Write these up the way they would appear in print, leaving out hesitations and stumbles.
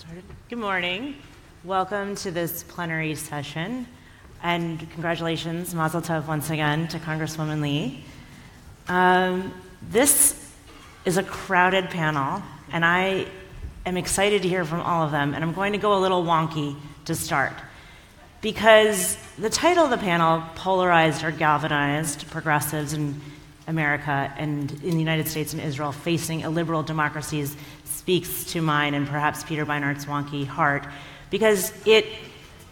started. Good morning. Welcome to this plenary session, and congratulations, Mazel Tov, once again to Congresswoman Lee. This is a crowded panel, and I am excited to hear from all of them, and I'm going to go a little wonky to start, because the title of the panel, Polarized or Galvanized, Progressives in America and in the United States and Israel facing illiberal democracies, speaks to mine and perhaps Peter Beinart's wonky heart, because it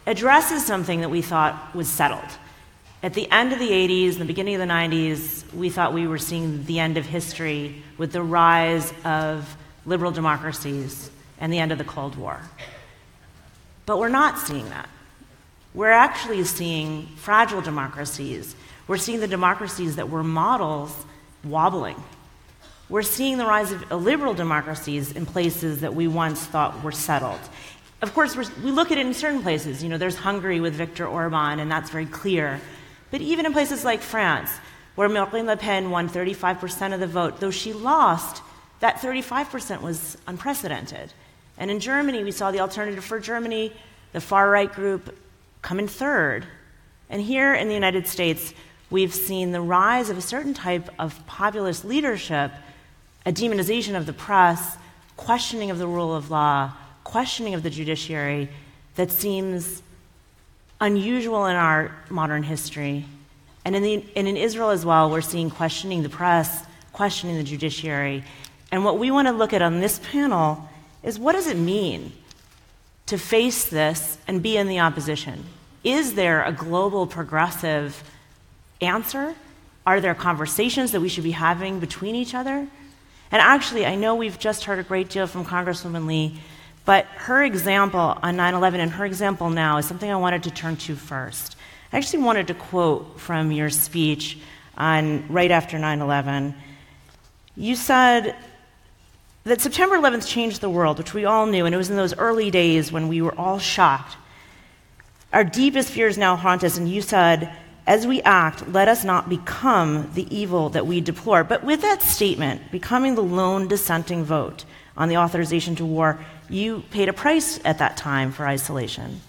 addresses something that we thought was settled. At the end of the 80s and the beginning of the 90s, we thought we were seeing the end of history with the rise of liberal democracies and the end of the Cold War. But we're not seeing that. We're actually seeing fragile democracies. We're seeing the democracies that were models wobbling. We're seeing the rise of illiberal democracies in places that we once thought were settled. Of course, we look at it in certain places. You know, there's Hungary with Viktor Orban, and that's very clear. But even in places like France, where Marine Le Pen won 35% of the vote, though she lost, that 35% was unprecedented. And in Germany, we saw the Alternative for Germany, the far-right group, come in third. And here in the United States, we've seen the rise of a certain type of populist leadership, a demonization of the press, questioning of the rule of law, questioning of the judiciary that seems unusual in our modern history. And in Israel as well, we're seeing questioning the press, questioning the judiciary. And what we want to look at on this panel is, what does it mean to face this and be in the opposition? Is there a global progressive answer? Are there conversations that we should be having between each other? And actually, I know we've just heard a great deal from Congresswoman Lee, but her example on 9/11 and her example now is something I wanted to turn to first. I actually wanted to quote from your speech on right after 9/11. You said that September 11th changed the world, which we all knew, and it was in those early days when we were all shocked. Our deepest fears now haunt us, and you said, as we act, let us not become the evil that we deplore. But with that statement, becoming the lone dissenting vote on the authorization to war, you paid a price at that time for isolation.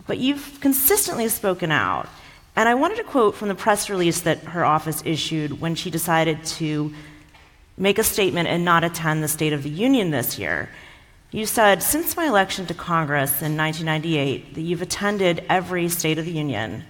But you've consistently spoken out. And I wanted to quote from the press release that her office issued when she decided to make a statement and not attend the State of the Union this year. You said, since my election to Congress in 1998, that you've attended every State of the Union.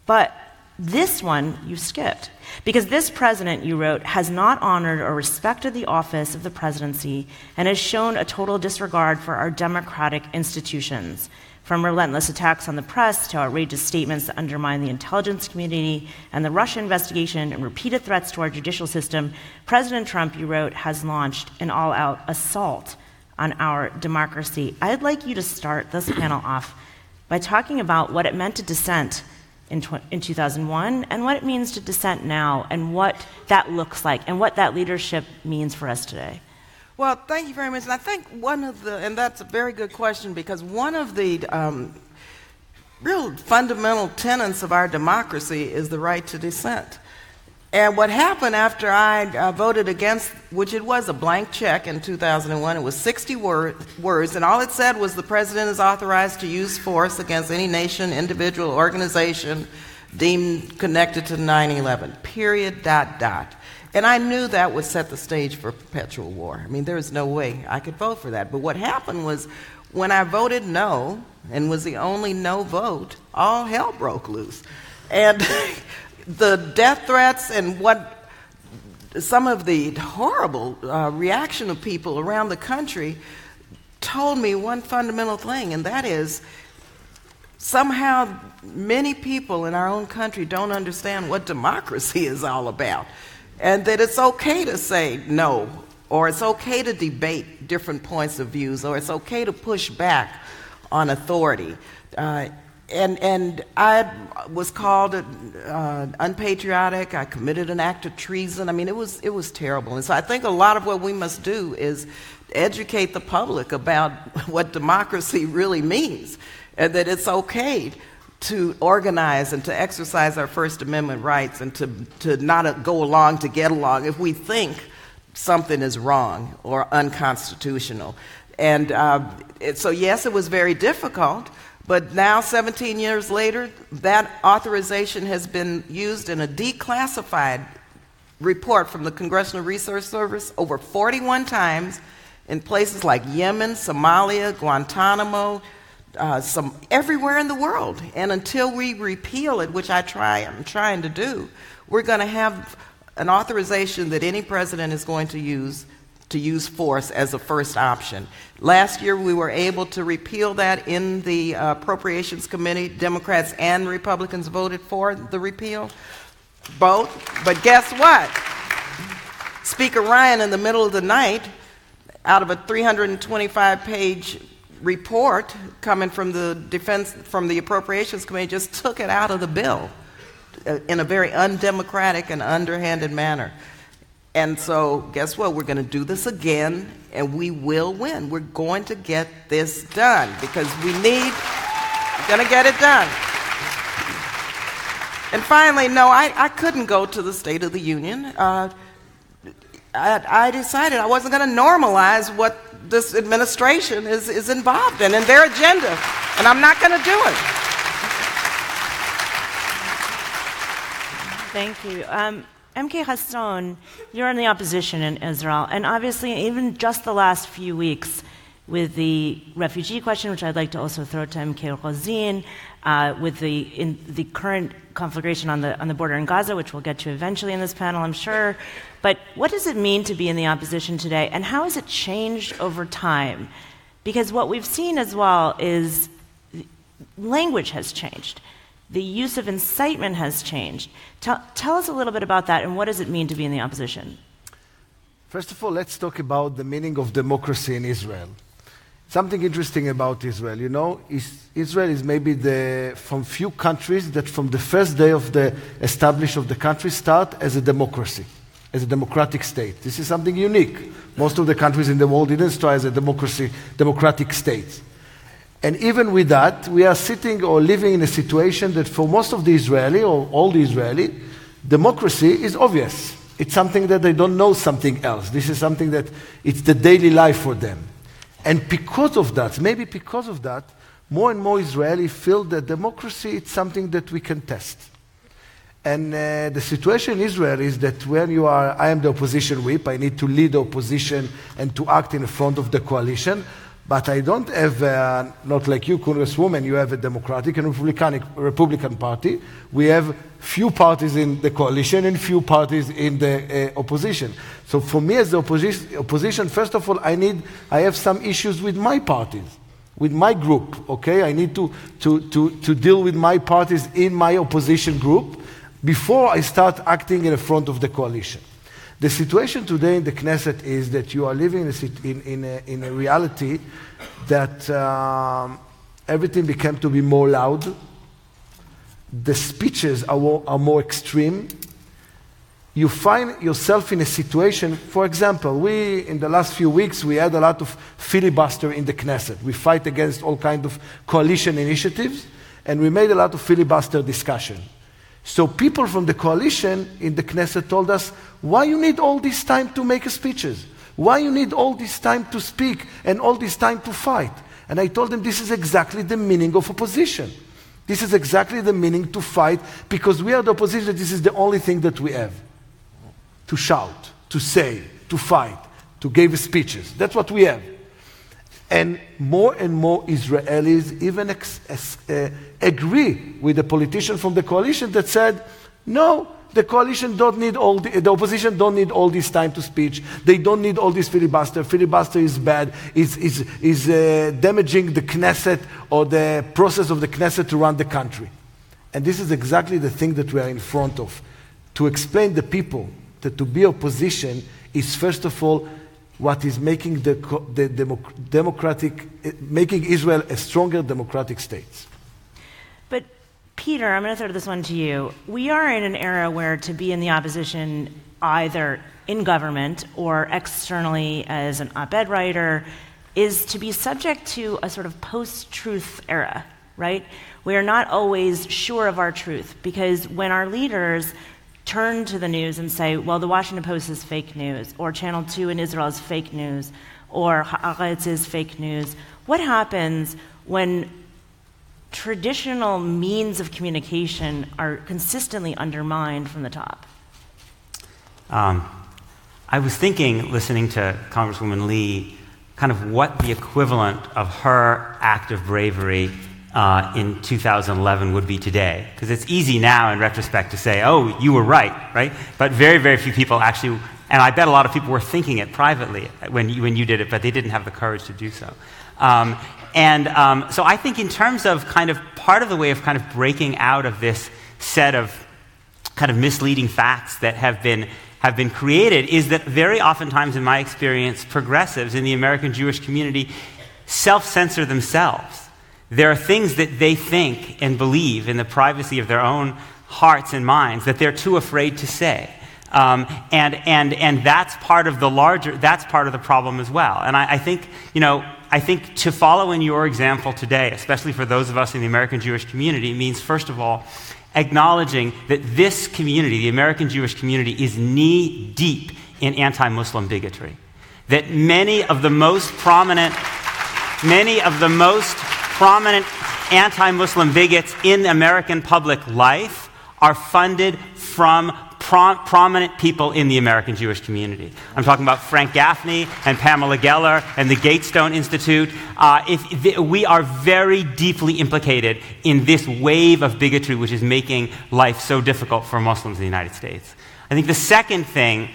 But this one you skipped, because this president, you wrote, has not honored or respected the office of the presidency and has shown a total disregard for our democratic institutions, from relentless attacks on the press to outrageous statements that undermine the intelligence community and the Russia investigation and repeated threats to our judicial system. President Trump, you wrote, has launched an all-out assault on our democracy. I'd like you to start this panel off by talking about what it meant to dissent in 2001 and what it means to dissent now and what that looks like and what that leadership means for us today. Well, thank you very much. And I think and that's a very good question, because one of the real fundamental tenets of our democracy is the right to dissent. And what happened after I voted against, which it was a blank check in 2001, it was 60 words, and all it said was the president is authorized to use force against any nation, individual, organization deemed connected to 9/11, period, ... And I knew that would set the stage for perpetual war. I mean, there was no way I could vote for that. But what happened was, when I voted no, and was the only no vote, all hell broke loose. And the death threats and what some of the horrible reaction of people around the country told me one fundamental thing, and that is, somehow many people in our own country don't understand what democracy is all about, and that it's okay to say no, or it's okay to debate different points of views, or it's okay to push back on authority. And I was called unpatriotic. I committed an act of treason. I mean, it was terrible. And so I think a lot of what we must do is educate the public about what democracy really means, and that it's okay to organize and to exercise our First Amendment rights, and to not go along to get along if we think something is wrong or unconstitutional. And So yes, it was very difficult, but now 17 years later, that authorization has been used in a declassified report from the Congressional Research Service over 41 times in places like Yemen, Somalia, Guantanamo, everywhere in the world. And until we repeal it, which I'm trying to do, we're going to have an authorization that any president is going to use force as a first option. Last year, we were able to repeal that in the Appropriations Committee. Democrats and Republicans voted for the repeal, both. But guess what? Speaker Ryan, in the middle of the night, out of a 325-page report coming from the Appropriations Committee, just took it out of the bill in a very undemocratic and underhanded manner. And so, guess what? We're going to do this again, and we will win. We're going to get this done because we're going to get it done. And finally, no, I couldn't go to the State of the Union. I decided I wasn't going to normalize what this administration is involved in their agenda, and I'm not going to do it. Thank you. MK Hasson, you're in the opposition in Israel, and obviously even just the last few weeks with the refugee question, which I'd like to also throw to MK Rosine, with the current conflagration on the border in Gaza, which we'll get to eventually in this panel, I'm sure. But what does it mean to be in the opposition today, and how has it changed over time? Because what we've seen as well is language has changed. The use of incitement has changed. Tell us a little bit about that, and what does it mean to be in the opposition? First of all, let's talk about the meaning of democracy in Israel. Something interesting about Israel, Israel is maybe from few countries that from the first day of the establishment of the country start as a democracy, as a democratic state. This is something unique. Most of the countries in the world didn't start as a democratic state. And even with that, we are sitting or living in a situation that for most of the Israeli, or all the Israeli, democracy is obvious. It's something that they don't know something else. This is something that it's the daily life for them. And because of that, maybe because of that, more and more Israelis feel that democracy is something that we can test. And the situation in Israel is that when I am the opposition whip, I need to lead the opposition and to act in front of the coalition. But I don't have, not like you, Congresswoman, you have a Democratic and Republican Party. We have few parties in the coalition and few parties in the opposition. So for me as the opposition, first of all, I have some issues with my parties, with my group, okay? I need to deal with my parties in my opposition group before I start acting in front of the coalition. The situation today in the Knesset is that you are living in a reality that everything became to be more loud. The speeches are more extreme. You find yourself in a situation, for example, in the last few weeks, we had a lot of filibuster in the Knesset. We fight against all kinds of coalition initiatives, and we made a lot of filibuster discussion. So people from the coalition in the Knesset told us, why you need all this time to make speeches? Why you need all this time to speak and all this time to fight? And I told them this is exactly the meaning of opposition. This is exactly the meaning to fight, because we are the opposition. This is the only thing that we have. To shout, to say, to fight, to give speeches. That's what we have. And more Israelis even agree with the politician from the coalition that said, no, the coalition don't need the opposition don't need all this time to speech. They don't need all this filibuster. Filibuster is bad. Is damaging the Knesset or the process of the Knesset to run the country. And this is exactly the thing that we are in front of. To explain the people that to be opposition is first of all what is making making Israel a stronger democratic state. But Peter, I'm going to throw this one to you. We are in an era where to be in the opposition, either in government or externally as an op-ed writer, is to be subject to a sort of post-truth era, right? We are not always sure of our truth, because when our leaders turn to the news and say, well, the Washington Post is fake news, or Channel 2 in Israel is fake news, or Haaretz is fake news, what happens when traditional means of communication are consistently undermined from the top? I was thinking, listening to Congresswoman Lee, kind of what the equivalent of her act of bravery in 2011 would be today. Because it's easy now in retrospect to say, oh, you were right? But very, very few people actually, and I bet a lot of people were thinking it privately when you did it, but they didn't have the courage to do so. So I think in terms of kind of part of the way of kind of breaking out of this set of kind of misleading facts that have been created is that very oftentimes, in my experience, progressives in the American Jewish community self-censor themselves. There are things that they think and believe in the privacy of their own hearts and minds that they're too afraid to say. And that's part of the problem as well. And I think to follow in your example today, especially for those of us in the American Jewish community, means, first of all, acknowledging that this community, the American Jewish community, is knee-deep in anti-Muslim bigotry. That many of the most prominent anti-Muslim bigots in American public life are funded from prominent people in the American Jewish community. I'm talking about Frank Gaffney and Pamela Geller and the Gatestone Institute. We are very deeply implicated in this wave of bigotry which is making life so difficult for Muslims in the United States. I think the second thing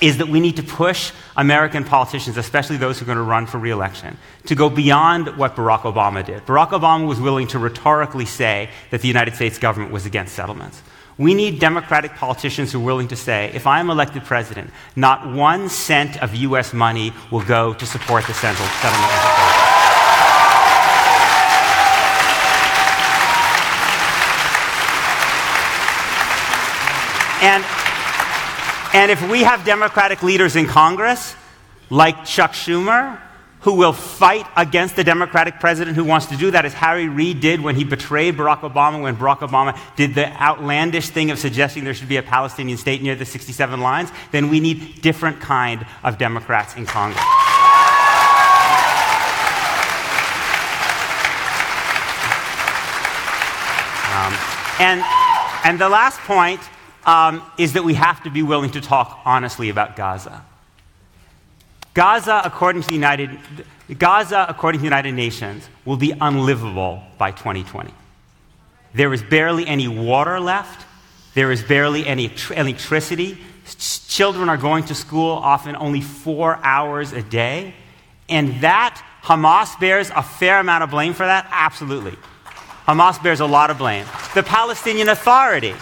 is that we need to push American politicians, especially those who are going to run for re-election, to go beyond what Barack Obama did. Barack Obama was willing to rhetorically say that the United States government was against settlements. We need Democratic politicians who are willing to say, if I am elected president, not 1 cent of U.S. money will go to support the settlement efforts. And if we have Democratic leaders in Congress, like Chuck Schumer, who will fight against the Democratic president who wants to do that, as Harry Reid did when he betrayed Barack Obama, when Barack Obama did the outlandish thing of suggesting there should be a Palestinian state near the 67 lines, then we need different kind of Democrats in Congress. And the last point is that we have to be willing to talk honestly about Gaza. Gaza, according to the United Nations, will be unlivable by 2020. There is barely any water left. There is barely any electricity. Children are going to school often only 4 hours a day. And that, Hamas bears a fair amount of blame for that? Absolutely. Hamas bears a lot of blame. The Palestinian Authority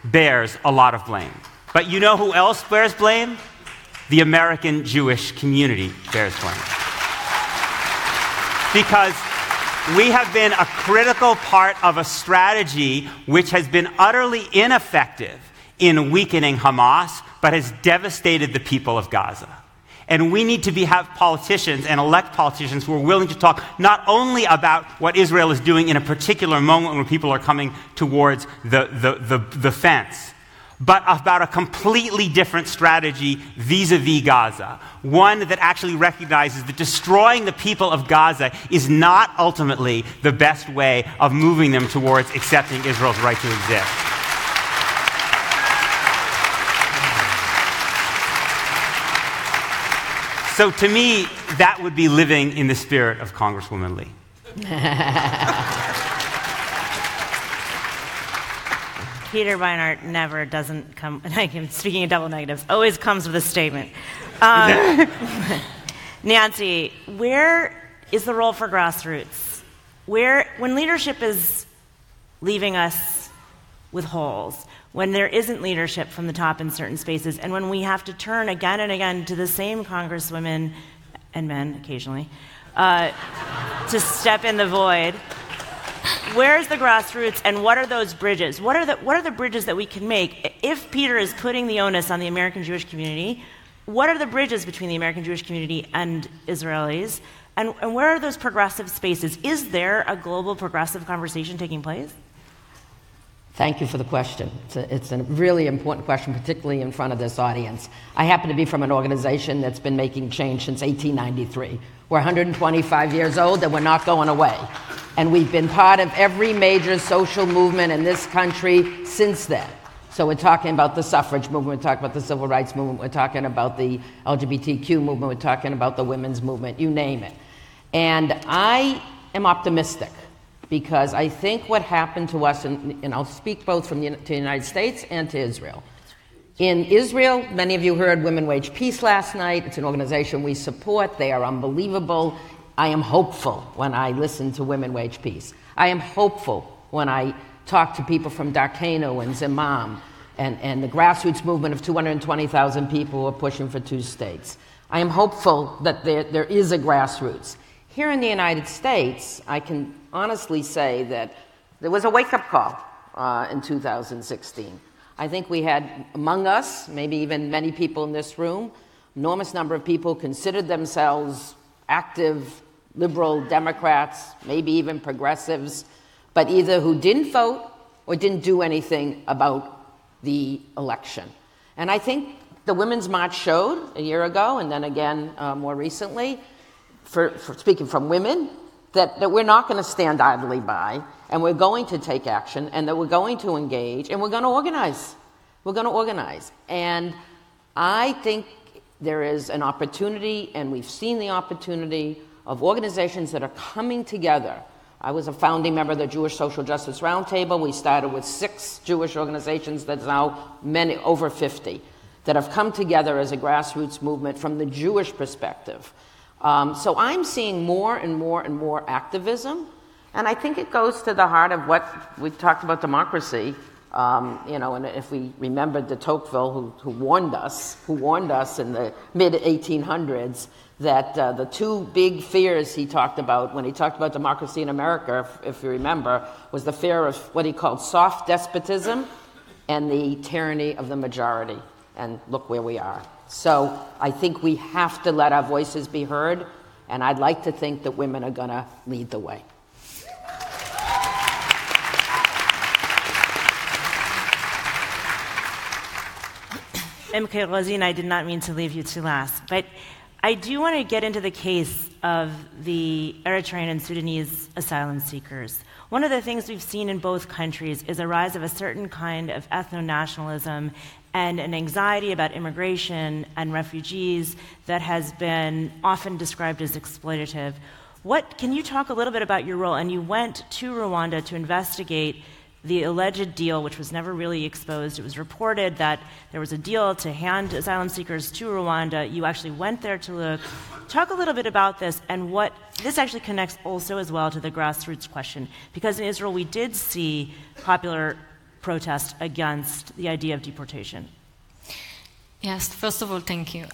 bears a lot of blame. But you know who else bears blame? The American Jewish community bears blame. Because we have been a critical part of a strategy which has been utterly ineffective in weakening Hamas, but has devastated the people of Gaza. And we need to have politicians and elect politicians who are willing to talk not only about what Israel is doing in a particular moment when people are coming towards the fence, but about a completely different strategy vis-a-vis Gaza. One that actually recognizes that destroying the people of Gaza is not ultimately the best way of moving them towards accepting Israel's right to exist. So to me, that would be living in the spirit of Congresswoman Lee. Peter Beinart never doesn't come, speaking of double negatives, always comes with a statement. Nancy, where is the role for grassroots? When leadership is leaving us with holes, when there isn't leadership from the top in certain spaces, and when we have to turn again and again to the same congresswomen and men occasionally to step in the void, where's the grassroots, and what are those bridges? What are the bridges that we can make? If Peter is putting the onus on the American Jewish community, what are the bridges between the American Jewish community and Israelis? And where are those progressive spaces? Is there a global progressive conversation taking place? Thank you for the question. It's a really important question, particularly in front of this audience. I happen to be from an organization that's been making change since 1893. We're 125 years old and we're not going away. And we've been part of every major social movement in this country since then. So we're talking about the suffrage movement, we're talking about the civil rights movement, we're talking about the LGBTQ movement, we're talking about the women's movement, you name it. And I am optimistic, because I think what happened to us, and I'll speak both to the United States and to Israel. In Israel, many of you heard Women Wage Peace last night. It's an organization we support. They are unbelievable. I am hopeful when I listen to Women Wage Peace. I am hopeful when I talk to people from Darkenu and Zimam and the grassroots movement of 220,000 people who are pushing for 2 states. I am hopeful that there is a grassroots. Here in the United States, I can honestly say that there was a wake-up call in 2016. I think we had among us, maybe even many people in this room, enormous number of people considered themselves active, liberal Democrats, maybe even progressives, but either who didn't vote or didn't do anything about the election. And I think the Women's March showed a year ago, and then again more recently, for speaking from women, that we're not going to stand idly by, and we're going to take action, and that we're going to engage, and we're going to organize. We're going to organize. And I think there is an opportunity, and we've seen the opportunity of organizations that are coming together. I was a founding member of the Jewish Social Justice Roundtable. We started with 6 Jewish organizations, that's now over 50, that have come together as a grassroots movement from the Jewish perspective. So I'm seeing more and more and more activism, and I think it goes to the heart of what we talked about democracy. And if we remembered de Tocqueville, who warned us in the mid-1800s that the 2 big fears he talked about when he talked about democracy in America, if you remember, was the fear of what he called soft despotism and the tyranny of the majority. And look where we are. So I think we have to let our voices be heard, and I'd like to think that women are going to lead the way. MK Rosine, I did not mean to leave you to last, but I do want to get into the case of the Eritrean and Sudanese asylum seekers. One of the things we've seen in both countries is a rise of a certain kind of ethno-nationalism and an anxiety about immigration and refugees that has been often described as exploitative. Can you talk a little bit about your role? And you went to Rwanda to investigate the alleged deal, which was never really exposed. It was reported that there was a deal to hand asylum seekers to Rwanda. You actually went there to look. Talk a little bit about this and what this actually connects also as well to the grassroots question, because in Israel we did see popular protest against the idea of deportation. Yes, first of all, thank you.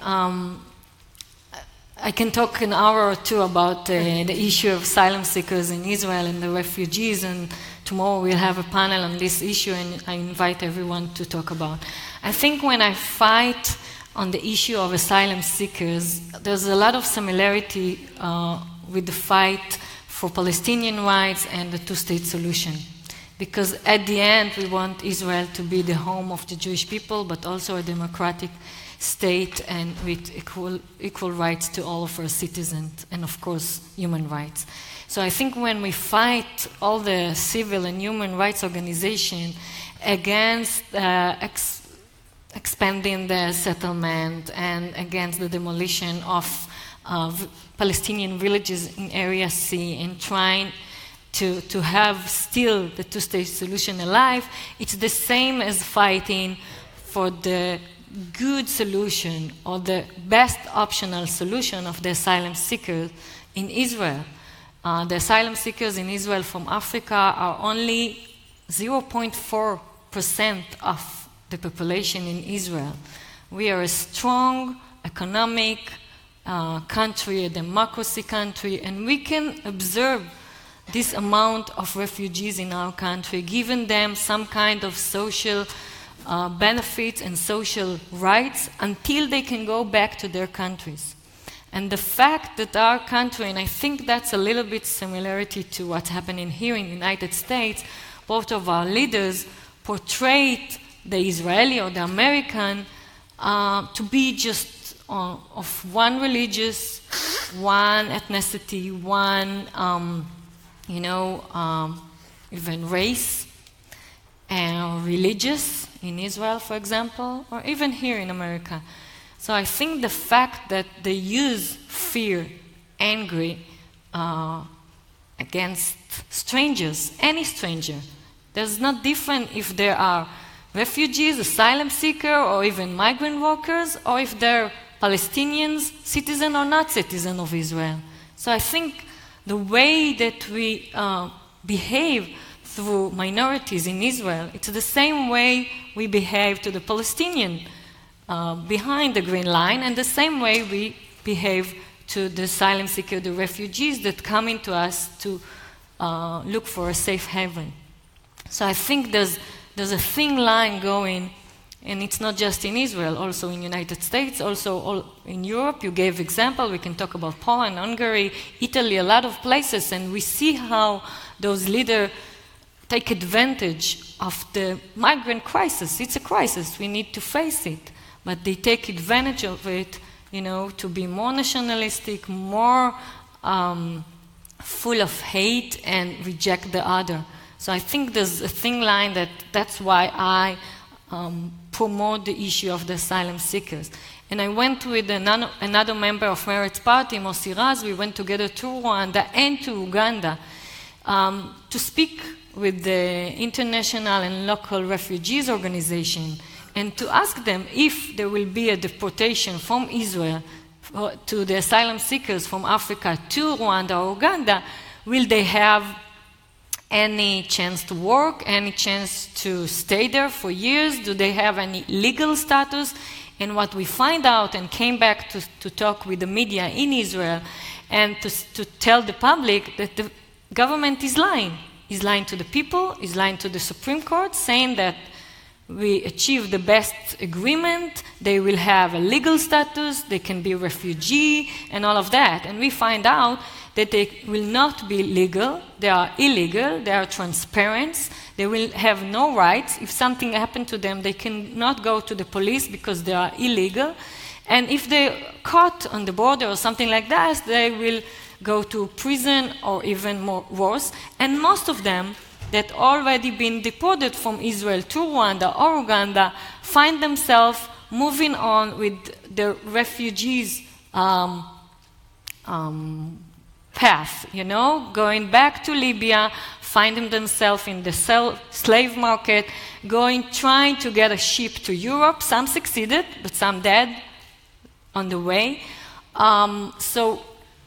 I can talk an hour or two about the issue of asylum seekers in Israel and the refugees, and tomorrow we'll have a panel on this issue, and I invite everyone to talk about. I think when I fight on the issue of asylum seekers, there's a lot of similarity with the fight for Palestinian rights and the two-state solution. Because at the end, we want Israel to be the home of the Jewish people, but also a democratic state and with equal rights to all of our citizens, and of course, human rights. So I think when we fight all the civil and human rights organizations against expanding the settlement and against the demolition of Palestinian villages in Area C and trying to have still the two-state solution alive, it's the same as fighting for the good solution or the best optional solution of the asylum seekers in Israel. The asylum seekers in Israel from Africa are only 0.4% of the population in Israel. We are a strong economic country, a democracy country, and we can observe this amount of refugees in our country, giving them some kind of social benefits and social rights until they can go back to their countries. And the fact that our country, and I think that's a little bit similarity to what's happening here in the United States, both of our leaders portrayed the Israeli or the American to be just of one religious, one ethnicity, one, even race, and religious in Israel, for example, or even here in America. So I think the fact that they use fear, angry, against strangers, any stranger, there's not different if there are refugees, asylum seekers, or even migrant workers, or if they're Palestinians, citizen or not citizen of Israel. So I think the way that we behave through minorities in Israel, it's the same way we behave to the Palestinian behind the Green Line, and the same way we behave to the asylum seekers, the refugees that come into us to look for a safe haven. So I think there's a thin line going, and it's not just in Israel, also in the United States, also all in Europe. You gave example. We can talk about Poland, Hungary, Italy, a lot of places, and we see how those leaders take advantage of the migrant crisis. It's a crisis. We need to face it. But they take advantage of it, to be more nationalistic, more full of hate and reject the other. So I think there's a thin line that's why I promote the issue of the asylum seekers. And I went with another member of Meret's party, Mossi Raz. We went together to Rwanda and to Uganda to speak with the international and local refugees organization and to ask them if there will be a deportation from Israel to the asylum seekers from Africa to Rwanda or Uganda, will they have any chance to work, any chance to stay there for years? Do they have any legal status? And what we find out, and came back to talk with the media in Israel and to tell the public that the government is lying. Is lying to the people, is lying to the Supreme Court, saying that we achieve the best agreement, they will have a legal status, they can be a refugee, and all of that. And we find out that they will not be legal, they are illegal, they are transparent, they will have no rights. If something happened to them, they cannot go to the police because they are illegal. And if they're caught on the border or something like that, they will go to prison or even more worse. And most of them that already been deported from Israel to Rwanda or Uganda find themselves moving on with the refugees path, going back to Libya, finding themselves in the slave market, trying to get a ship to Europe. Some succeeded, but some dead on the way.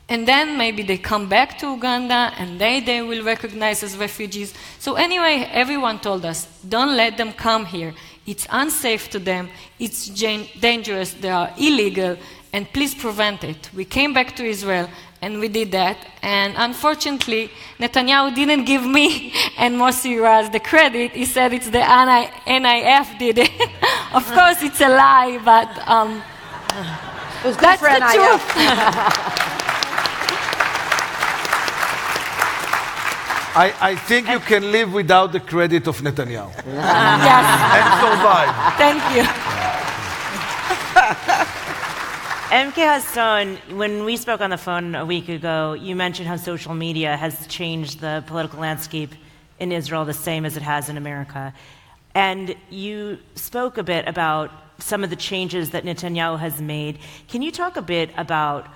And then maybe they come back to Uganda and they will recognize as refugees. So anyway, everyone told us, don't let them come here. It's unsafe to them, it's dangerous, they are illegal, and please prevent it. We came back to Israel and we did that. And unfortunately, Netanyahu didn't give me and Mossi Raz the credit. He said it's the NIF did it. Of course, it's a lie, but it was good that's for the NIF. truth. I think you can live without the credit of Netanyahu Yes, and survive. thank you. MK Hasson, when we spoke on the phone a week ago, you mentioned how social media has changed the political landscape in Israel the same as it has in America. And you spoke a bit about some of the changes that Netanyahu has made. Can you talk a bit about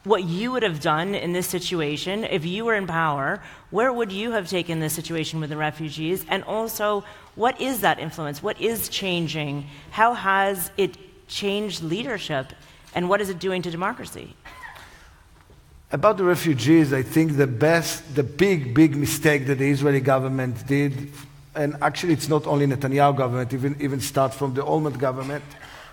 what you would have done in this situation if you were in power? Where would you have taken this situation with the refugees? And also, what is that influence? What is changing? How has it changed leadership? And what is it doing to democracy? About the refugees, I think the big mistake that the Israeli government did, and actually it's not only Netanyahu government, even start from the Olmert government,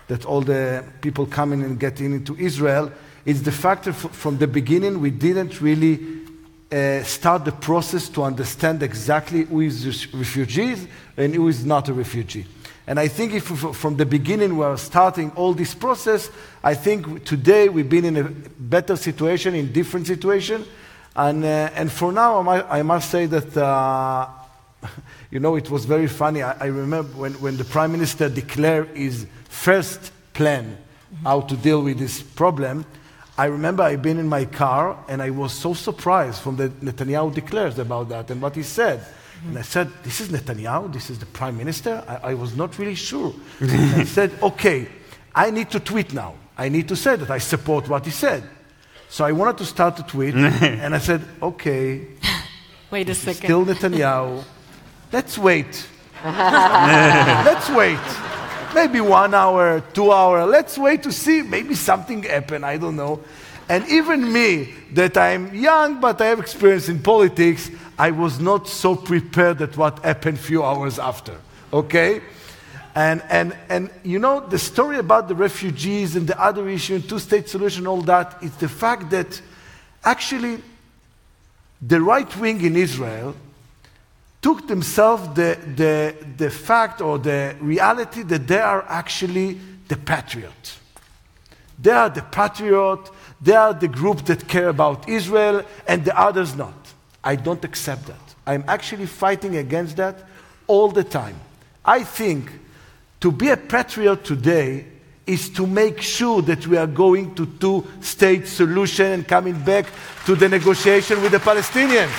that all the people coming and getting into Israel, is the fact that from the beginning we didn't really start the process to understand exactly who is refugees and who is not a refugee. And I think if from the beginning we are starting all this process, I think today we've been in a better situation, in different situation. And for now, I must say that you know, it was very funny. I remember when the Prime Minister declared his first plan how to deal with this problem, I remember I'd been in my car and I was so surprised from the Netanyahu declares about that and what he said. And I said, this is Netanyahu? This is the Prime Minister? I was not really sure. And I said, okay, I need to tweet now. I need to say that I support what he said. So I wanted to start to tweet, and I said, okay, Wait a second. still Netanyahu. Let's wait. Let's wait. Maybe 1 hour, 2 hours. Let's wait to see. Maybe something happened. I don't know. And even me, that I'm young, but I have experience in politics, I was not so prepared at what happened a few hours after. Okay? And you know, the story about the refugees and the other issue, two-state solution, all that, is the fact that actually the right wing in Israel took themselves the fact or the reality that they are actually the patriot. They are the patriot, they are the group that care about Israel, and the others not. I don't accept that. I'm actually fighting against that all the time. I think to be a patriot today is to make sure that we are going to two-state solution and coming back to the negotiation with the Palestinians.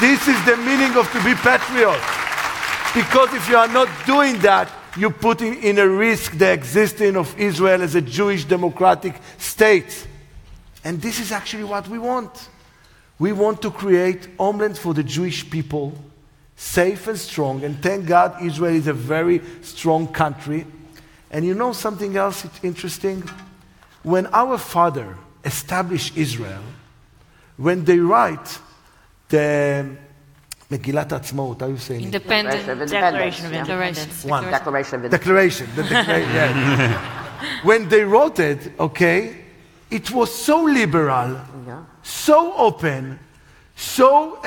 This is the meaning of to be patriot. Because if you are not doing that, you're putting in a risk the existence of Israel as a Jewish democratic state. And this is actually what we want. We want to create homeland for the Jewish people, safe and strong. And thank God Israel is a very strong country. And you know something else interesting? When our father established Israel, when they write the Megillat Ha'atzmaut, how you say it? Independent. Declaration of Independence. One. Declaration of Independence. Yeah. When they wrote it, okay, it was so liberal, so open, so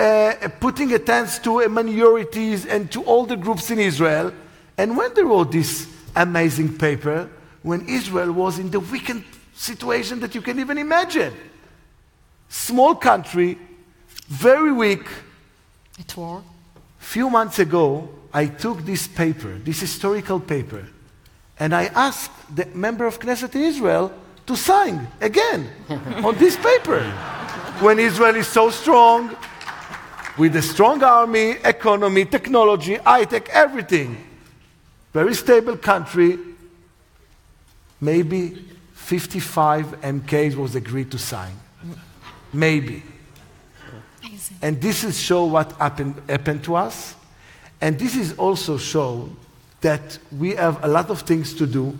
putting a chance to minorities and to all the groups in Israel. And when they wrote this amazing paper, when Israel was in the weakened situation that you can even imagine. Small country, very weak. At war. Few months ago, I took this paper, this historical paper, and I asked the member of Knesset in Israel to sign again on this paper. When Israel is so strong, with a strong army, economy, technology, high-tech, everything. Very stable country. Maybe 55 MKs was agreed to sign. Maybe. And this is show what happened to us. And this is also show that we have a lot of things to do.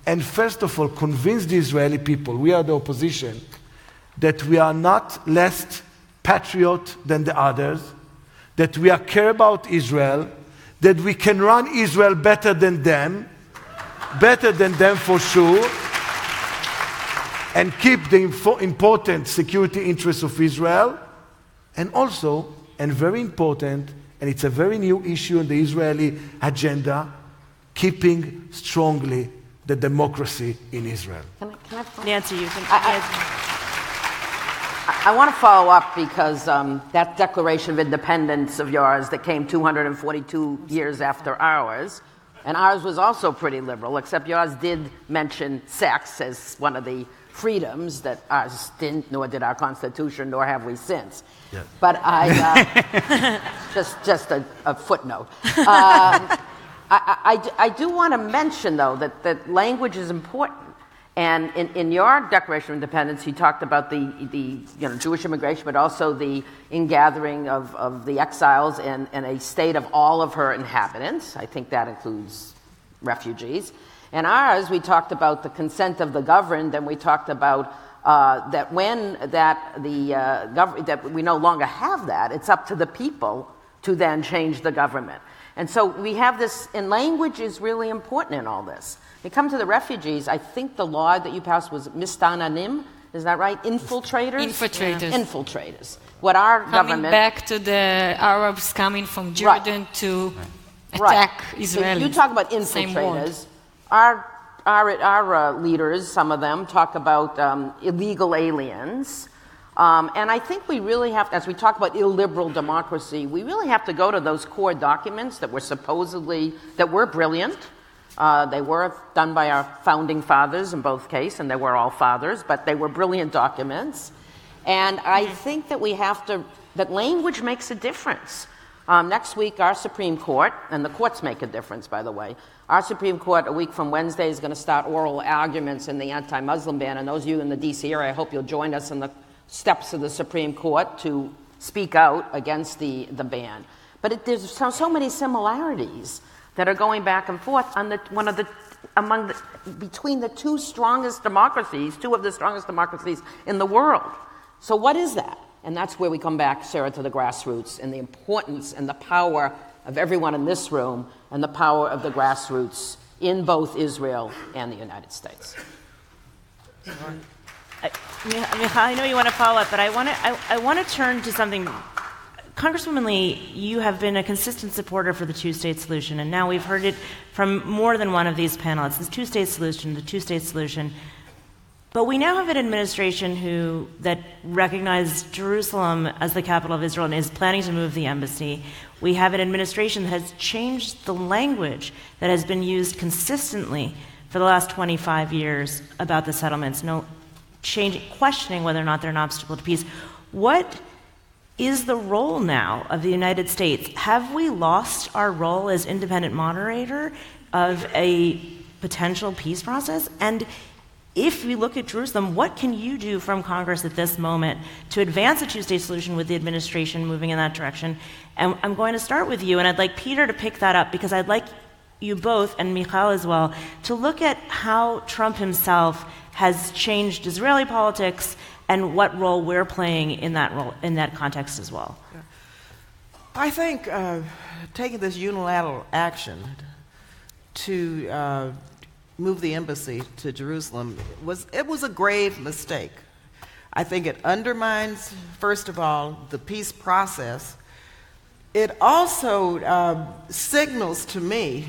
And first of all, convince the Israeli people, we are the opposition, that we are not less patriot than the others, that we care about Israel, that we can run Israel better than them for sure, and keep the important security interests of Israel, and also, and very important, and it's a very new issue in the Israeli agenda, keeping strongly the democracy in Israel. Nancy, you can. I want to follow up because that Declaration of Independence of yours that came 242 years after ours, and ours was also pretty liberal, except yours did mention sex as one of the freedoms that ours didn't, nor did our Constitution, nor have we since. Yeah. But just a footnote. I do want to mention, though, that language is important. And in your Declaration of Independence, you talked about the Jewish immigration, but also the ingathering of the exiles and a state of all of her inhabitants. I think that includes refugees. And ours, we talked about the consent of the governed, and we talked about that when that we no longer have that, it's up to the people to then change the government. And so we have this, and language is really important in all this. When it comes to the refugees, I think the law that you passed was mistananim, is that right? Infiltrators? Infiltrators. Yeah. Infiltrators. What our government... Coming back to the Arabs coming from Jordan to attack Israelis. So you talk about infiltrators. Our leaders, some of them, talk about illegal aliens. And I think we really have, as we talk about illiberal democracy, we really have to go to those core documents that were brilliant. They were done by our founding fathers in both cases, and they were all fathers, but they were brilliant documents. And I think that that language makes a difference. Next week, our Supreme Court, and the courts make a difference, by the way, our Supreme Court, a week from Wednesday, is going to start oral arguments in the anti-Muslim ban. And those of you in the D.C. area, I hope you'll join us in the steps of the Supreme Court to speak out against the ban. But there's so many similarities that are going back and forth on between the two of the strongest democracies in the world. So what is that? And that's where we come back, Sarah, to the grassroots and the importance and the power of everyone in this room and the power of the grassroots in both Israel and the United States. Michal, I know you want to follow up, but I want to turn to something. Congresswoman Lee, you have been a consistent supporter for the two-state solution, and now we've heard it from more than one of these panelists, the two-state solution. But we now have an administration that recognized Jerusalem as the capital of Israel and is planning to move the embassy. We have an administration that has changed the language that has been used consistently for the last 25 years about the settlements, questioning whether or not they're an obstacle to peace. What is the role now of the United States? Have we lost our role as independent moderator of a potential peace process? And if we look at Jerusalem, what can you do from Congress at this moment to advance a two-state solution with the administration moving in that direction? And I'm going to start with you, and I'd like Peter to pick that up, because I'd like you both, and Michal as well, to look at how Trump himself has changed Israeli politics and what role we're playing in that context as well. I think taking this unilateral action to move the embassy to Jerusalem was a grave mistake. I think it undermines, first of all, the peace process. It also signals to me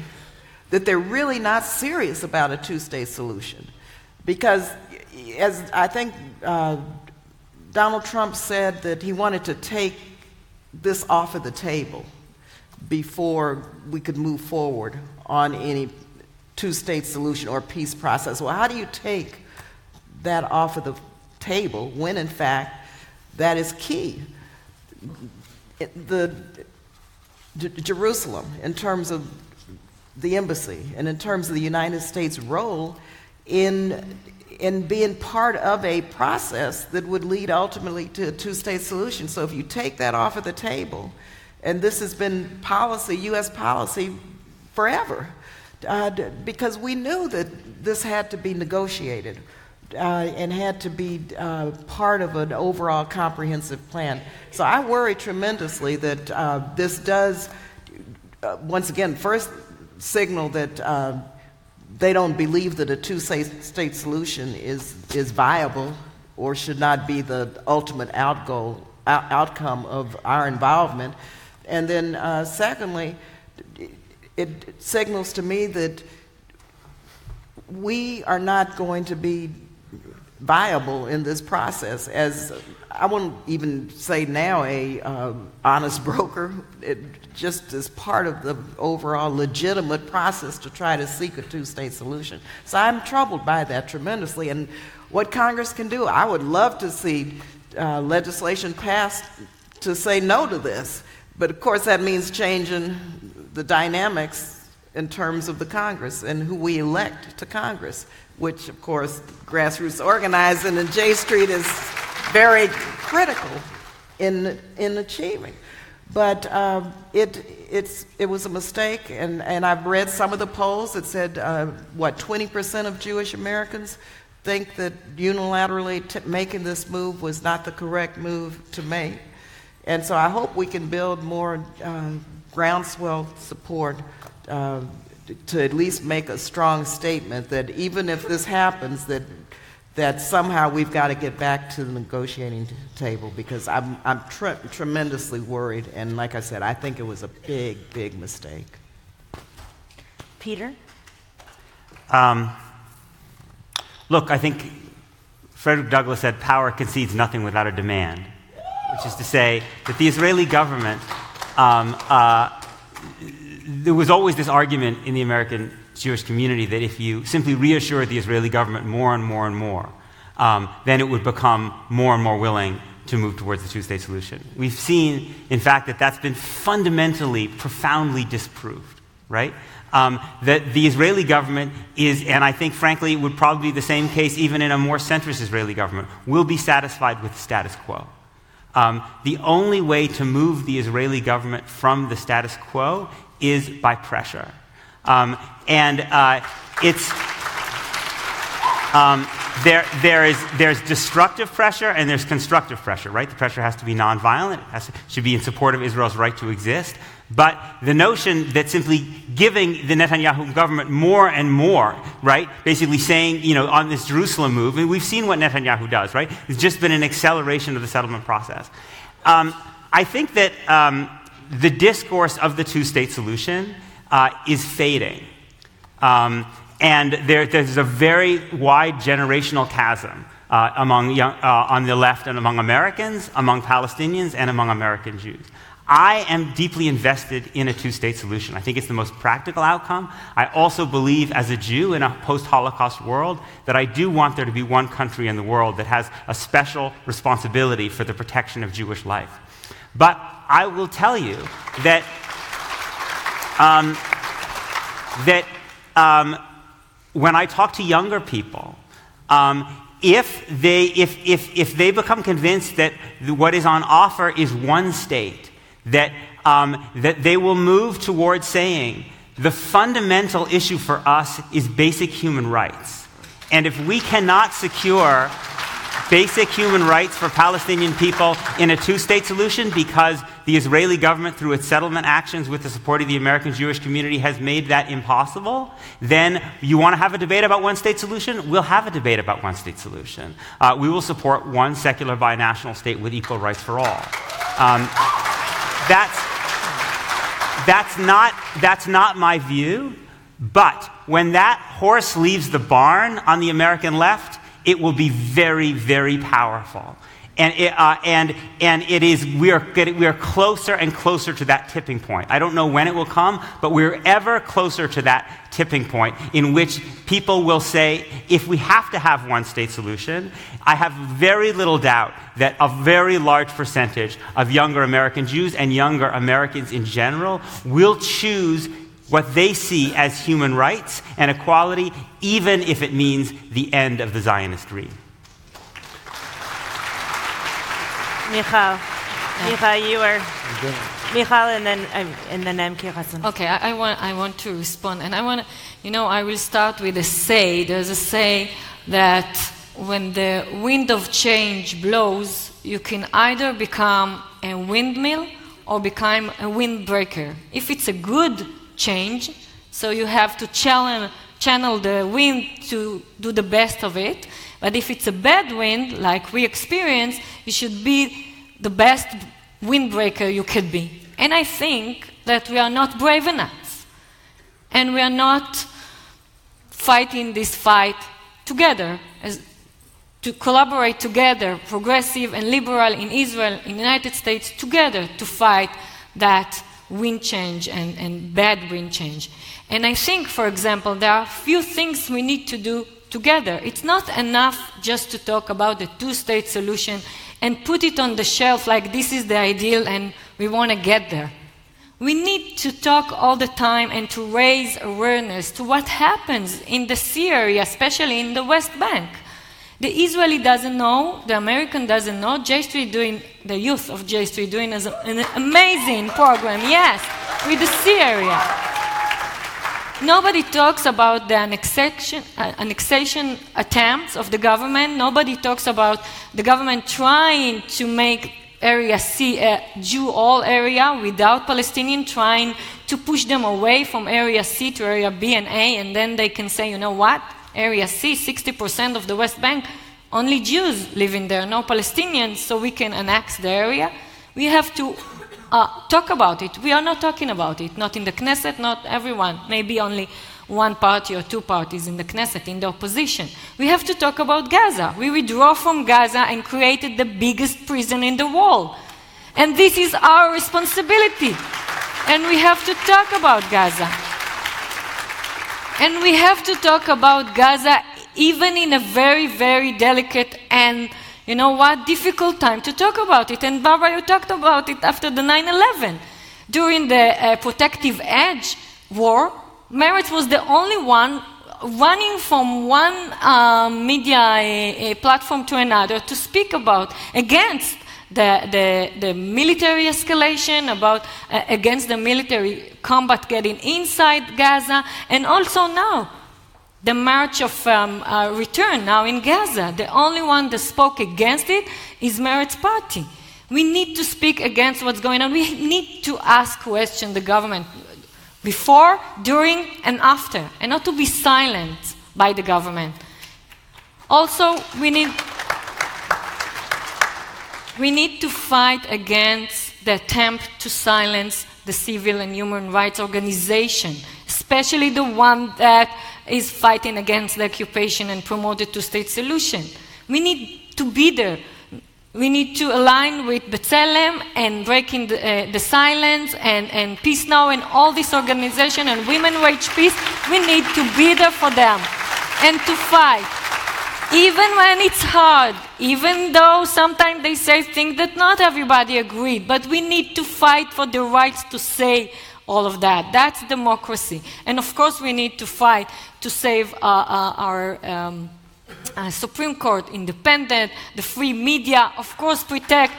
that they're really not serious about a two-state solution. Because, as I think Donald Trump said, that he wanted to take this off of the table before we could move forward on any two-state solution or peace process. Well, how do you take that off of the table when, in fact, that is key? Jerusalem, in terms of the embassy and in terms of the United States' role in being part of a process that would lead ultimately to a two-state solution. So if you take that off of the table, and this has been policy, U.S. policy, forever, because we knew that this had to be negotiated and had to be part of an overall comprehensive plan. So I worry tremendously that this does, once again, first signal that they don't believe that a two-state solution is viable or should not be the ultimate outcome of our involvement. And then secondly, it signals to me that we are not going to be viable in this process as, I won't even say now, a honest broker, just as part of the overall legitimate process to try to seek a two-state solution. So I'm troubled by that tremendously. And what Congress can do, I would love to see legislation passed to say no to this. But of course that means changing the dynamics in terms of the Congress and who we elect to Congress, which of course grassroots organizing in J Street is very critical in achieving. But it was a mistake, and I've read some of the polls that said, 20% of Jewish Americans think that unilaterally making this move was not the correct move to make. And so I hope we can build more groundswell support to at least make a strong statement that even if this happens, that somehow we've got to get back to the negotiating table, because I'm tremendously worried, and like I said, I think it was a big, big mistake. Peter? Look, I think Frederick Douglass said, power concedes nothing without a demand, which is to say that the Israeli government, there was always this argument in the American Jewish community that if you simply reassured the Israeli government more and more and more, then it would become more and more willing to move towards the two-state solution. We've seen, in fact, that that's been fundamentally, profoundly disproved, right? That the Israeli government is, and I think, frankly, it would probably be the same case even in a more centrist Israeli government, will be satisfied with the status quo. The only way to move the Israeli government from the status quo is by pressure. There's destructive pressure and there's constructive pressure, right? The pressure has to be nonviolent, should be in support of Israel's right to exist. But the notion that simply giving the Netanyahu government more and more, right, basically saying, on this Jerusalem move, and we've seen what Netanyahu does, right? It's just been an acceleration of the settlement process. I think that the discourse of the two-state solution is fading. And there's a very wide generational chasm on the left and among Americans, among Palestinians, and among American Jews. I am deeply invested in a two-state solution. I think it's the most practical outcome. I also believe, as a Jew in a post-Holocaust world, that I do want there to be one country in the world that has a special responsibility for the protection of Jewish life. But I will tell you that when I talk to younger people, if they become convinced that what is on offer is one state, that they will move towards saying the fundamental issue for us is basic human rights. And if we cannot secure basic human rights for Palestinian people in a two-state solution because the Israeli government, through its settlement actions with the support of the American Jewish community, has made that impossible, then you want to have a debate about one-state solution? We'll have a debate about one-state solution. We will support one secular binational state with equal rights for all. That's not my view, but when that horse leaves the barn on the American left, it will be very, very powerful. And we are closer and closer to that tipping point. I don't know when it will come, but we're ever closer to that tipping point in which people will say, if we have to have one state solution, I have very little doubt that a very large percentage of younger American Jews and younger Americans in general will choose what they see as human rights and equality, even if it means the end of the Zionist dream. Michal, you were Michal, and then MK Hassan. Okay, I want to respond, and I will start with a say. There's a say that when the wind of change blows, you can either become a windmill or become a windbreaker. If it's a good change, so you have to channel the wind to do the best of it. But if it's a bad wind, like we experience, you should be the best windbreaker you could be. And I think that we are not brave enough. And we are not fighting this fight together, to collaborate together, progressive and liberal in Israel, in the United States, together to fight that wind change and bad wind change. And I think, for example, there are a few things we need to do together. It's not enough just to talk about the two-state solution and put it on the shelf like this is the ideal and we want to get there. We need to talk all the time and to raise awareness to what happens in the sea area, especially in the West Bank. The Israeli doesn't know, the American doesn't know. The youth of J Street doing an amazing program, yes, with the sea area. Nobody talks about the annexation attempts of the government. Nobody talks about the government trying to make Area C a Jew-all area without Palestinians, trying to push them away from Area C to Area B and A, and then they can say, you know what? Area C, 60% of the West Bank, only Jews live in there, no Palestinians, so we can annex the area. We have to talk about it. We are not talking about it, not in the Knesset, not everyone, maybe only one party or two parties in the Knesset, in the opposition. We have to talk about Gaza. We withdraw from Gaza and created the biggest prison in the world. And this is our responsibility. And we have to talk about Gaza. And we have to talk about Gaza even in a very, very delicate and, difficult time to talk about it. And Barbara, you talked about it after the 9/11. During the Protective Edge war, Meretz was the only one running from one media platform to another to speak against the military escalation, against the military combat getting inside Gaza, and also now the march of return now in Gaza. The only one that spoke against it is Meretz party. We need to speak against what's going on. We need to ask questions the government before, during, and after, and not to be silent by the government. Also, we need to fight against the attempt to silence the civil and human rights organization, especially the one that is fighting against the occupation and promote the two-state solution. We need to be there. We need to align with B'Tselem and breaking the silence and Peace Now and all this organization and Women Wage Peace. We need to be there for them and to fight. Even when it's hard, even though sometimes they say things that not everybody agreed, but we need to fight for the rights to say all of that. That's democracy. And of course we need to fight to save our Supreme Court independent, the free media, of course protect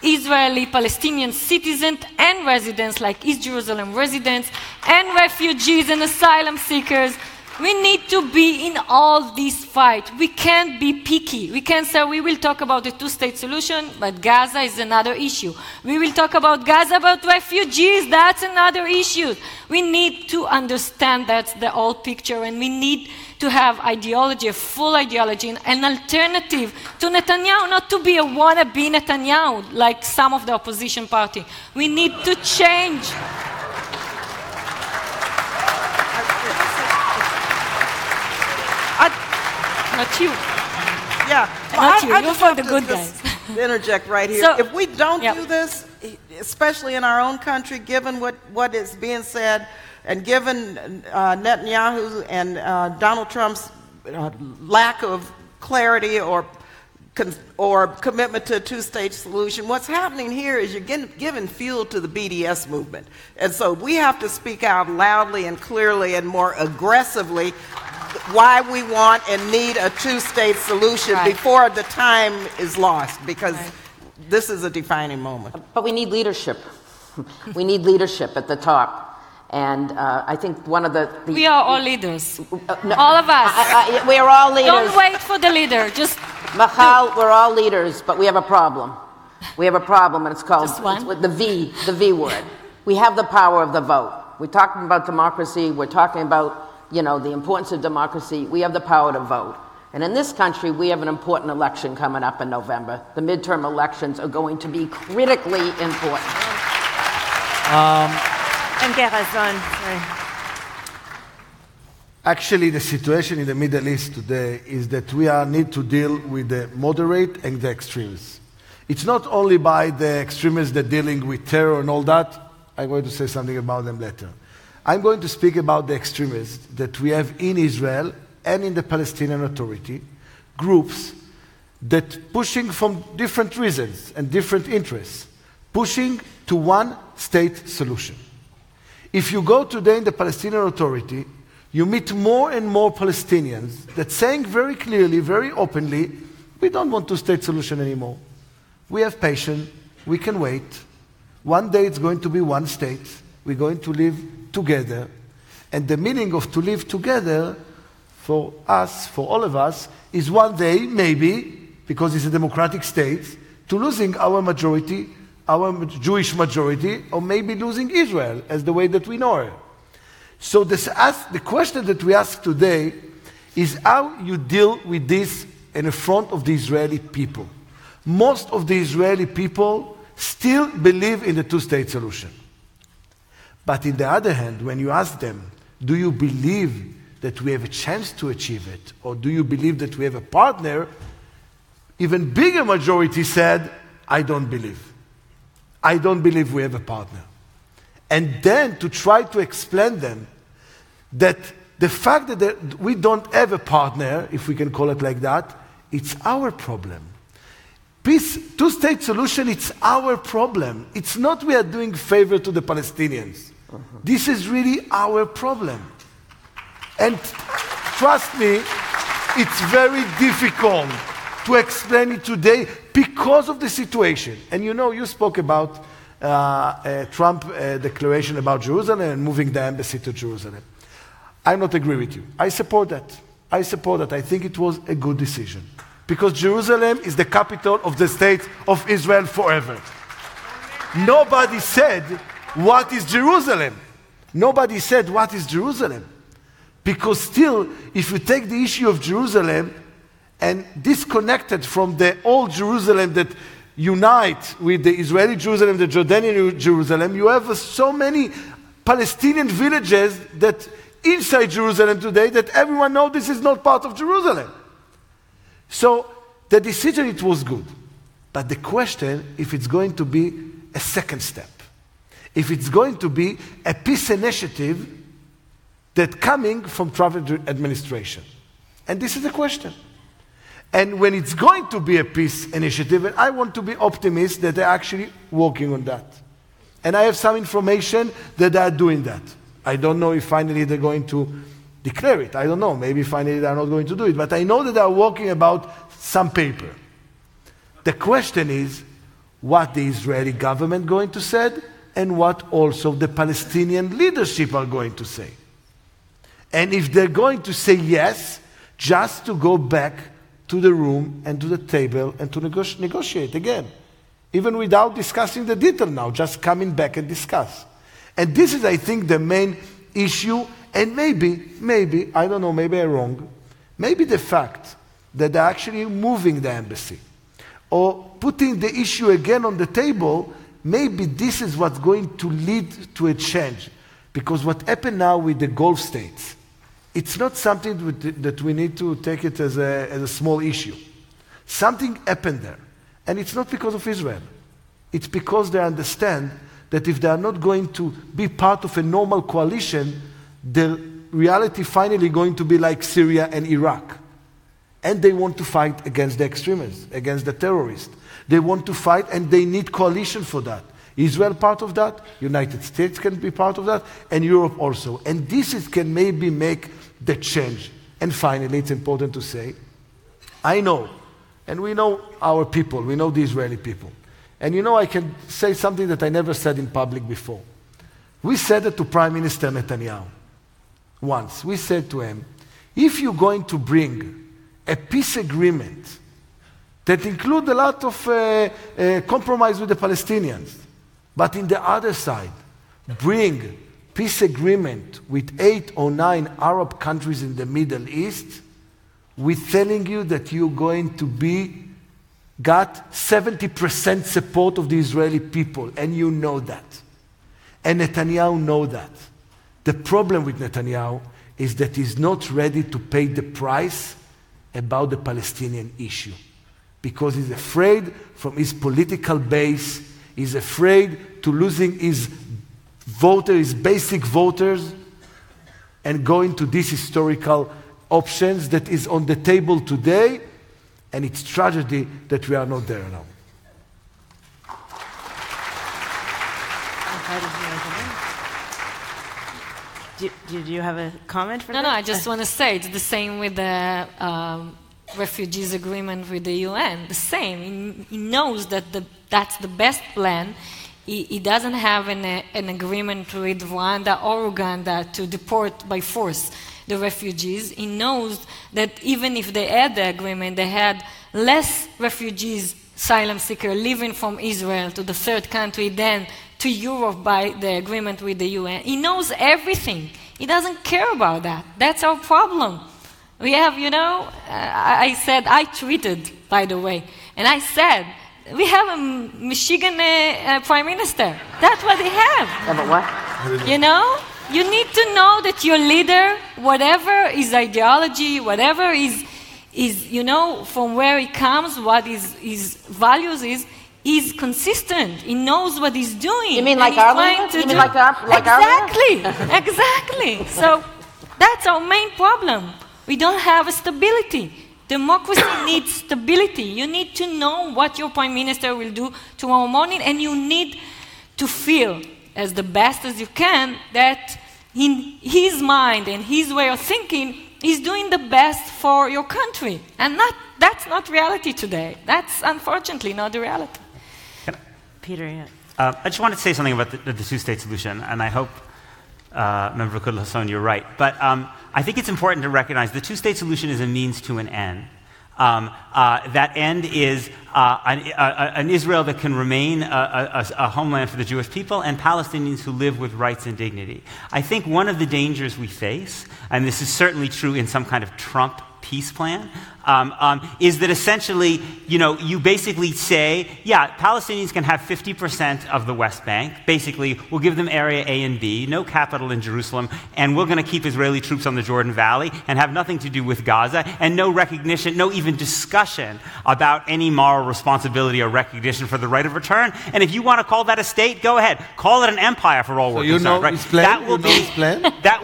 Israeli, Palestinian citizens and residents like East Jerusalem residents and refugees and asylum seekers. We need to be in all this fight. We can't be picky. We can't say we will talk about the two-state solution, but Gaza is another issue. We will talk about Gaza, but refugees, that's another issue. We need to understand that's the whole picture, and we need to have ideology, a full ideology, an alternative to Netanyahu, not to be a wannabe Netanyahu like some of the opposition party. We need to change. Not you. Yeah. Not you. I You're just for want the to good just guys. interject right here. So, if we don't yep. do this, especially in our own country, given what is being said, and given Netanyahu and Donald Trump's lack of clarity or commitment to a two-state solution, what's happening here is you're giving fuel to the BDS movement. And so we have to speak out loudly and clearly and more aggressively why we want and need a two-state solution before the time is lost, because this is a defining moment. But we need leadership. We need leadership at the top. And I think one of the we are all leaders. No, all of us. We are all leaders. Don't wait for the leader. Just Michal, we're all leaders, but we have a problem. We have a problem, and it's called it's with the V word. We have the power of the vote. We're talking about democracy. We're talking about the importance of democracy. We have the power to vote. And in this country, we have an important election coming up in November. The midterm elections are going to be critically important. And Gerazon, sorry. Actually, the situation in the Middle East today is that we need to deal with the moderate and the extremists. It's not only by the extremists that are dealing with terror and all that. I'm going to say something about them later. I'm going to speak about the extremists that we have in Israel and in the Palestinian Authority, groups that pushing from different reasons and different interests, pushing to one-state solution. If you go today in the Palestinian Authority, you meet more and more Palestinians that saying very clearly, very openly, we don't want two-state solution anymore. We have patience, we can wait. One day it's going to be one state. We're going to live together. And the meaning of to live together for us, for all of us, is one day, maybe, because it's a democratic state, to losing our majority, our Jewish majority, or maybe losing Israel as the way that we know her. So the question that we ask today is how you deal with this in the front of the Israeli people. Most of the Israeli people still believe in the two-state solution. But on the other hand, when you ask them Do you believe that we have a chance to achieve it? Or do you believe that we have a partner? Even bigger majority said, I don't believe. I don't believe we have a partner. And then to try to explain them that the fact that we don't have a partner, if we can call it like that, it's our problem. Peace, two-state solution, it's our problem. It's not we are doing favor to the Palestinians. This is really our problem. And trust me, it's very difficult to explain it today because of the situation. And you know, you spoke about Trump declaration about Jerusalem and moving the embassy to Jerusalem. I not agree with you. I support that. I think it was a good decision. Because Jerusalem is the capital of the state of Israel forever. Nobody said, what is Jerusalem? Nobody said, what is Jerusalem? Because still, if you take the issue of Jerusalem and disconnected from the old Jerusalem that unite with the Israeli Jerusalem, the Jordanian Jerusalem, you have so many Palestinian villages that inside Jerusalem today that everyone knows this is not part of Jerusalem. So the decision, it was good. But the question, if it's going to be a second step, if it's going to be a peace initiative that coming from Trump administration. And this is the question. And when it's going to be a peace initiative, and I want to be optimistic that they're actually working on that. And I have some information that they are doing that. I don't know if finally they're going to declare it. I don't know. Maybe finally they're not going to do it. But I know that they are working about some paper. The question is, what the Israeli government going to say, and what also the Palestinian leadership are going to say. And if they're going to say yes, just to go back to the room and to the table and to negotiate again. Even without discussing the detail now, just coming back and discuss. And this is, I think, the main issue. And maybe, I don't know, maybe I'm wrong, maybe the fact that they're actually moving the embassy or putting the issue again on the table, maybe this is what's going to lead to a change. Because what happened now with the Gulf states, it's not something that we need to take it as a small issue. Something happened there. And it's not because of Israel. It's because they understand that if they are not going to be part of a normal coalition, the reality finally going to be like Syria and Iraq. And they want to fight against the extremists, against the terrorists. They want to fight and they need coalition for that. Israel part of that, United States can be part of that, and Europe also. And this can maybe make the change. And finally, it's important to say, I know, and we know our people, we know the Israeli people. And you know, I can say something that I never said in public before. We said it to Prime Minister Netanyahu once. We said to him, if you're going to bring a peace agreement that includes a lot of compromise with the Palestinians, but in the other side, bring peace agreement with 8 or 9 Arab countries in the Middle East, we're telling you that you're going to got 70% support of the Israeli people, and you know that. And Netanyahu knows that. The problem with Netanyahu is that he's not ready to pay the price about the Palestinian issue. Because he's afraid from his political base, he's afraid to losing his voters, his basic voters, and going to these historical options that is on the table today. And it's tragedy that we are not there now. Did you have a comment for that? No, I just want to say it's the same with the refugees agreement with the UN. The same. He knows that that's the best plan. He doesn't have an agreement with Rwanda or Uganda to deport by force the refugees. He knows that even if they had the agreement, they had less refugees, asylum seekers, living from Israel to the third country than to Europe by the agreement with the UN. He knows everything. He doesn't care about that. That's our problem. We have, I said, I tweeted, by the way, and I said, we have a Michigan Prime Minister. That's what they have. Yeah, but what? You need to know that your leader, whatever his ideology, whatever is from where he comes, what his values is consistent. He knows what he's doing. You mean like our leader? You mean like our leader? Exactly. So that's our main problem. We don't have a stability. Democracy needs stability. You need to know what your prime minister will do tomorrow morning, and you need to feel as the best as you can that in his mind and his way of thinking, he's doing the best for your country. And that's not reality today. That's unfortunately not the reality. Peter, yeah. I just wanted to say something about the two-state solution, and I hope, Member Kudl Hassan, you're right. But I think it's important to recognize the two-state solution is a means to an end. That end is an Israel that can remain a homeland for the Jewish people and Palestinians who live with rights and dignity. I think one of the dangers we face, and this is certainly true in some kind of Trump peace plan, is that essentially, you basically say, yeah, Palestinians can have 50% of the West Bank. Basically, we'll give them area A and B, no capital in Jerusalem, and we're going to keep Israeli troops on the Jordan Valley and have nothing to do with Gaza, and no recognition, no even discussion about any moral responsibility or recognition for the right of return. And if you want to call that a state, go ahead. Call it an empire for all we're concerned. Right? That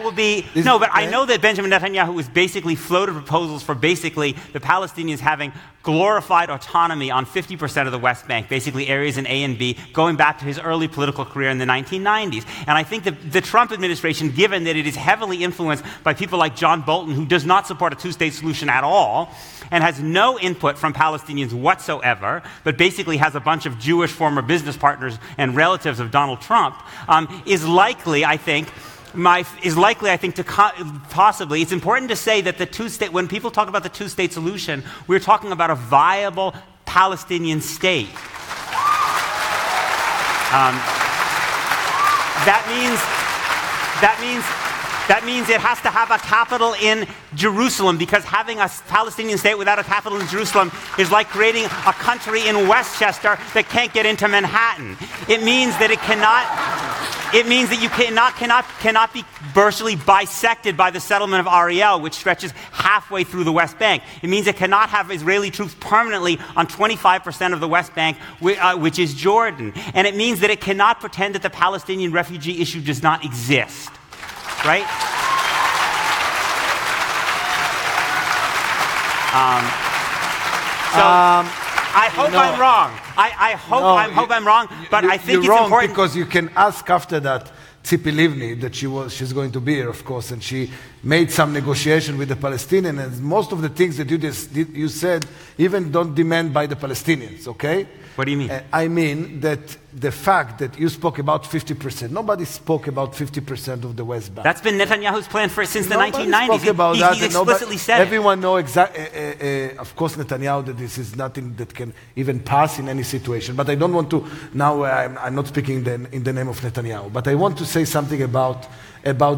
will be. No, but I know that Benjamin Netanyahu has basically floated proposals for basically the Palestinians having glorified autonomy on 50% of the West Bank, basically areas in A and B, going back to his early political career in the 1990s. And I think that the Trump administration, given that it is heavily influenced by people like John Bolton, who does not support a two-state solution at all, and has no input from Palestinians whatsoever, but basically has a bunch of Jewish former business partners and relatives of Donald Trump, is likely, I think, to possibly, it's important to say that when people talk about the two-state solution, we're talking about a viable Palestinian state. That means it has to have a capital in Jerusalem, because having a Palestinian state without a capital in Jerusalem is like creating a country in Westchester that can't get into Manhattan. It means that you cannot be virtually bisected by the settlement of Ariel, which stretches halfway through the West Bank. It means it cannot have Israeli troops permanently on 25% of the West Bank, which is Jordan. And it means that it cannot pretend that the Palestinian refugee issue does not exist. Right? I hope I'm wrong. I hope I'm wrong, but I think it's wrong important. Because you can ask after that Tzipi Livni, that she's going to be here, of course, and she made some negotiation with the Palestinians, and most of the things that you said even don't demand by the Palestinians, okay? What do you mean? I mean that the fact that you spoke about 50%, nobody spoke about 50% of the West Bank. That's been Netanyahu's plan since the 1990s. Spoke about that, he explicitly said everyone knows exactly, of course, Netanyahu, that this is nothing that can even pass in any situation. But I don't want to, now I'm not speaking in the name of Netanyahu, but I want to say something about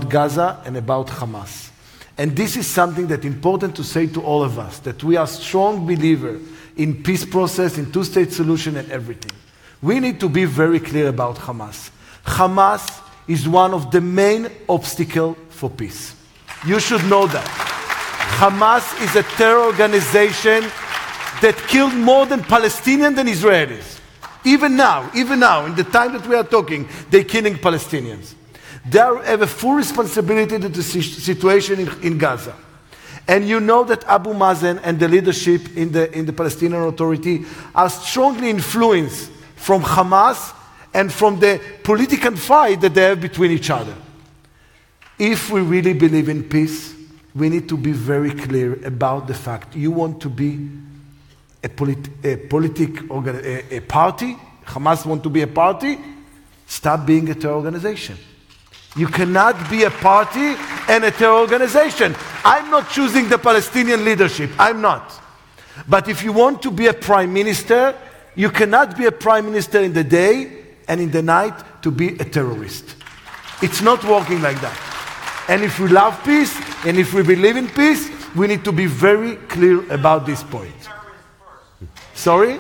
Gaza and about Hamas. And this is something that's important to say to all of us, that we are strong believers in peace process, in two-state solution and everything. We need to be very clear about Hamas. Hamas is one of the main obstacles for peace. You should know that. Hamas is a terror organization that killed more than Palestinians and Israelis. Even now, in the time that we are talking, they're killing Palestinians. They have a full responsibility to the situation in Gaza. And you know that Abu Mazen and the leadership in the Palestinian Authority are strongly influenced from Hamas and from the political fight that they have between each other. If we really believe in peace, we need to be very clear about the fact you want to be a party, Hamas want to be a party, stop being a terror organization. You cannot be a party and a terror organization. I'm not choosing the Palestinian leadership. I'm not. But if you want to be a prime minister, you cannot be a prime minister in the day and in the night to be a terrorist. It's not working like that. And if we love peace and if we believe in peace, we need to be very clear about this point. Sorry?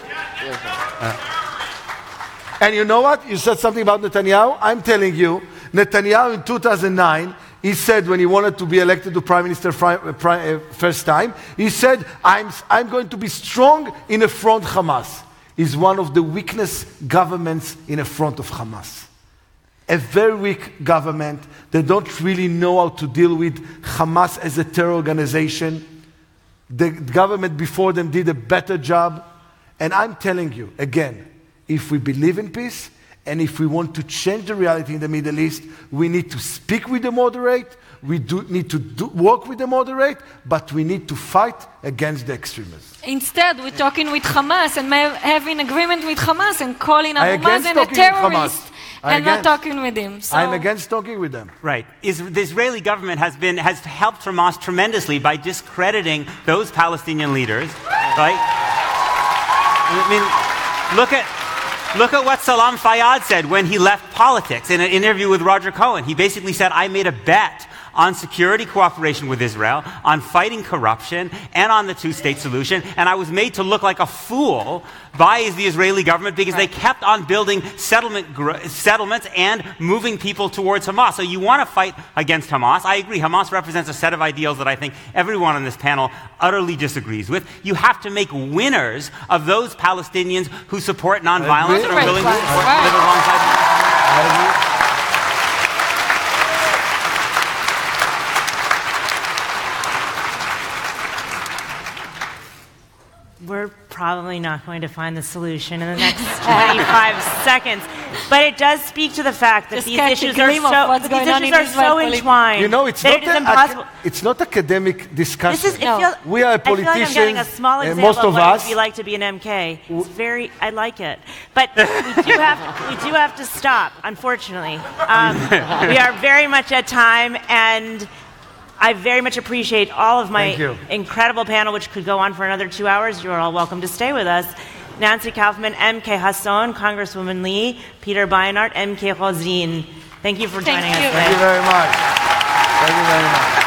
And you know what? You said something about Netanyahu. I'm telling you Netanyahu in 2009, he said when he wanted to be elected to prime minister first time, he said, I'm going to be strong in the front Hamas. He's one of the weakest governments in the front of Hamas. A very weak government. They don't really know how to deal with Hamas as a terror organization. The government before them did a better job. And I'm telling you, again, if we believe in peace, and if we want to change the reality in the Middle East, we need to speak with the moderate, we need to work with the moderate, but we need to fight against the extremists. Instead, we're talking with Hamas and having agreement with Hamas and calling Abu Mazen a terrorist and not talking with him. So I'm against talking with them. Right. The Israeli government has helped Hamas tremendously by discrediting those Palestinian leaders. Right? I mean, look at what Salam Fayyad said when he left politics in an interview with Roger Cohen. He basically said, I made a bet on security cooperation with Israel, on fighting corruption, and on the two-state solution, and I was made to look like a fool by the Israeli government because they kept on building settlements and moving people towards Hamas. So you want to fight against Hamas. I agree, Hamas represents a set of ideals that I think everyone on this panel utterly disagrees with. You have to make winners of those Palestinians who support nonviolence and are willing to live alongside Hamas. We're probably not going to find the solution in the next 25 seconds, but it does speak to the fact that these issues are so entwined. You know, it's not academic discussion. We are politicians. I feel like I'm getting a small example most of of what us. it would be like to be an MK. It's I like it, but we do have to stop. Unfortunately, we are very much at time, and I very much appreciate all of my incredible panel, which could go on for another 2 hours. You are all welcome to stay with us. Nancy Kaufman, M.K. Hasson, Congresswoman Lee, Peter Beinart, M.K. Rosin. Thank you for joining us today. Thank you very much. Thank you very much.